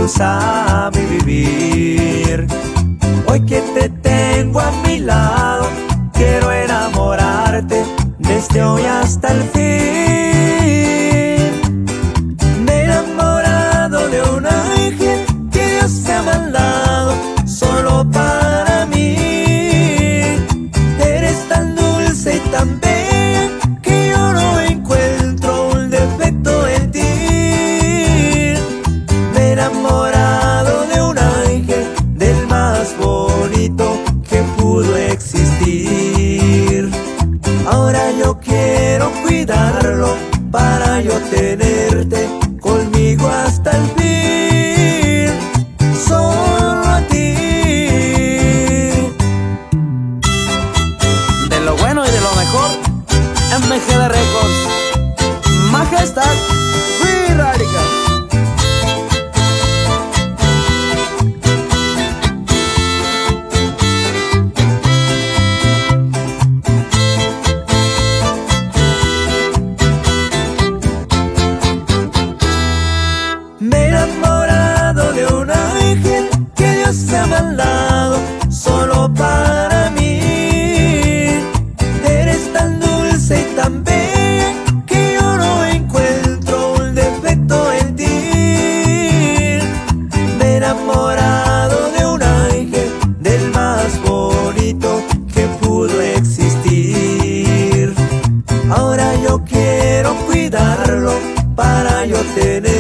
impulsa mi vivir. Hoy que te tengo a mi lado, quiero enamorarte desde hoy hasta el fin. Me he enamorado de un ángel que Dios se ha mandado solo para mí. Eres tan dulce y tan bella que yo no encuentro un defecto en ti. Me he enamorado de un ángel, del más bonito que pudo existir. Ahora yo quiero cuidarlo para yo tenerte conmigo hasta el fin, solo a ti. De lo bueno y de lo mejor, MGD Records, Majestad Free Radical. Me he enamorado de un ángel que Dios se ha mandado solo para mí. Eres tan dulce y tan bella que yo no encuentro un defecto en ti. Me he enamorado de un ángel, del más bonito que pudo existir. Ahora yo quiero cuidarlo para yo tener